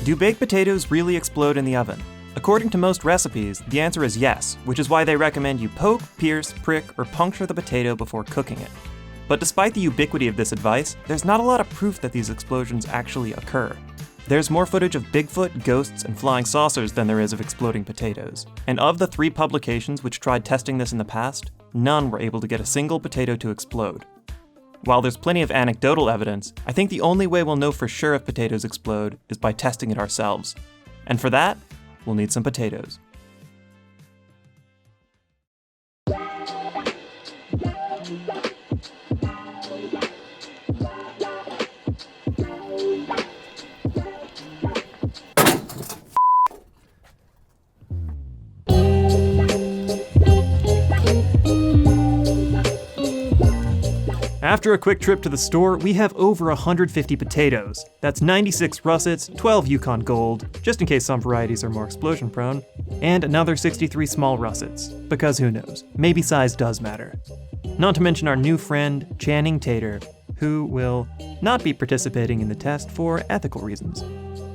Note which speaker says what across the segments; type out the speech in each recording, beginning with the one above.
Speaker 1: Do baked potatoes really explode in the oven? According to most recipes, the answer is yes, which is why they recommend you poke, pierce, prick, or puncture the potato before cooking it. But despite the ubiquity of this advice, there's not a lot of proof that these explosions actually occur. There's more footage of Bigfoot, ghosts, and flying saucers than there is of exploding potatoes. And of the 3 publications which tried testing this in the past, none were able to get a single potato to explode. While there's plenty of anecdotal evidence, I think the only way we'll know for sure if potatoes explode is by testing it ourselves. And for that, we'll need some potatoes. After a quick trip to the store, we have over 150 potatoes. That's 96 russets, 12 Yukon Gold, just in case some varieties are more explosion prone, and another 63 small russets, because who knows, maybe size does matter. Not to mention our new friend, Channing Tater, who will not be participating in the test for ethical reasons.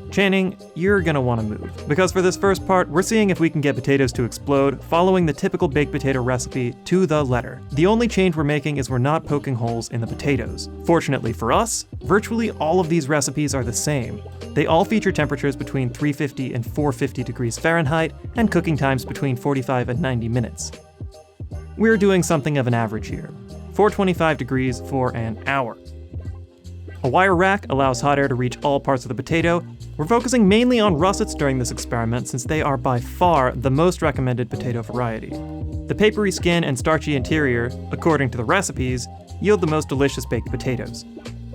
Speaker 1: Channing, you're gonna want to move, because for this first part, we're seeing if we can get potatoes to explode following the typical baked potato recipe to the letter. The only change we're making is we're not poking holes in the potatoes. Fortunately for us, virtually all of these recipes are the same. They all feature temperatures between 350 and 450 degrees Fahrenheit and cooking times between 45 and 90 minutes. We're doing something of an average here, 425 degrees for an hour. A wire rack allows hot air to reach all parts of the potato. We're focusing mainly on russets during this experiment since they are by far the most recommended potato variety. The papery skin and starchy interior, according to the recipes, yield the most delicious baked potatoes.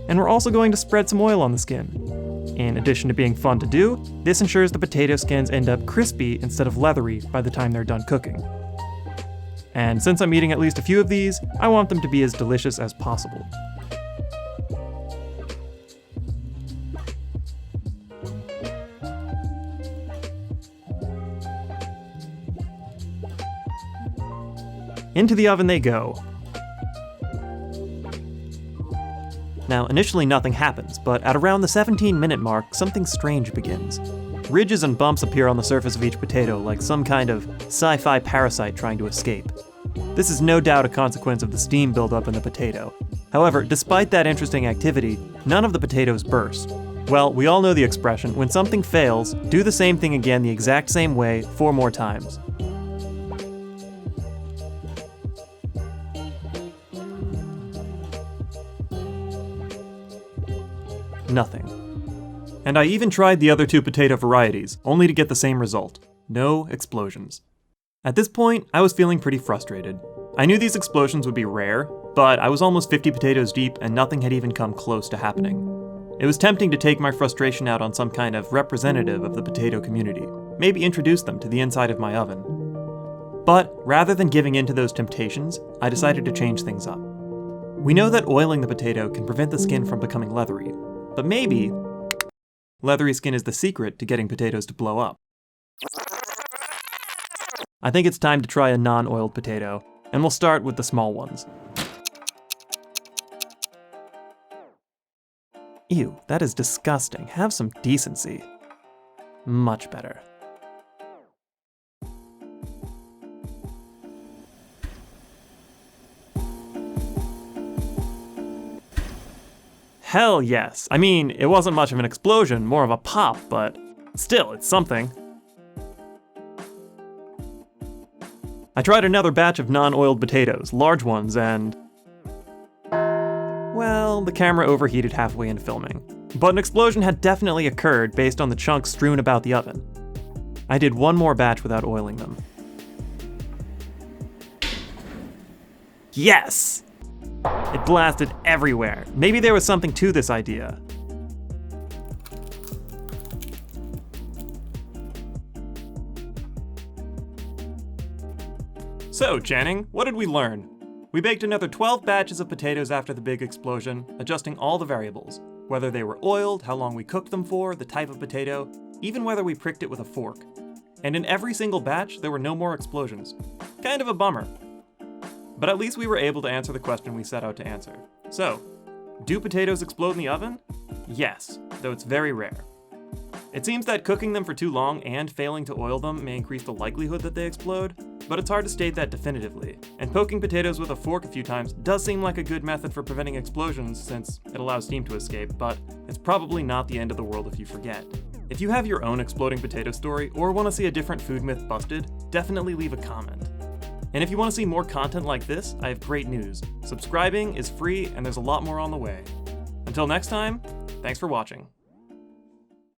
Speaker 1: And we're also going to spread some oil on the skin. In addition to being fun to do, this ensures the potato skins end up crispy instead of leathery by the time they're done cooking. And since I'm eating at least a few of these, I want them to be as delicious as possible. Into the oven they go. Now, initially nothing happens, but at around the 17-minute mark, something strange begins. Ridges and bumps appear on the surface of each potato, like some kind of sci-fi parasite trying to escape. This is no doubt a consequence of the steam buildup in the potato. However, despite that interesting activity, none of the potatoes burst. Well, we all know the expression, when something fails, do the same thing again the exact same way 4 more times. Nothing. And I even tried the other 2 potato varieties, only to get the same result. No explosions. At this point, I was feeling pretty frustrated. I knew these explosions would be rare, but I was almost 50 potatoes deep and nothing had even come close to happening. It was tempting to take my frustration out on some kind of representative of the potato community, maybe introduce them to the inside of my oven. But rather than giving in to those temptations, I decided to change things up. We know that oiling the potato can prevent the skin from becoming leathery, but maybe leathery skin is the secret to getting potatoes to blow up. I think it's time to try a non-oiled potato, and we'll start with the small ones. Ew, that is disgusting. Have some decency. Much better. Hell yes. I mean, it wasn't much of an explosion, more of a pop, but still, it's something. I tried another batch of non-oiled potatoes, large ones, and well, the camera overheated halfway in filming. But an explosion had definitely occurred based on the chunks strewn about the oven. I did one more batch without oiling them. Yes! It blasted everywhere. Maybe there was something to this idea. So, Channing, what did we learn? We baked another 12 batches of potatoes after the big explosion, adjusting all the variables. Whether they were oiled, how long we cooked them for, the type of potato, even whether we pricked it with a fork. And in every single batch, there were no more explosions. Kind of a bummer. But at least we were able to answer the question we set out to answer. So, do potatoes explode in the oven? Yes, though it's very rare. It seems that cooking them for too long and failing to oil them may increase the likelihood that they explode, but it's hard to state that definitively. And poking potatoes with a fork a few times does seem like a good method for preventing explosions since it allows steam to escape, but it's probably not the end of the world if you forget. If you have your own exploding potato story or want to see a different food myth busted, definitely leave a comment. And if you want to see more content like this, I have great news. Subscribing is free and there's a lot more on the way. Until next time, thanks for watching.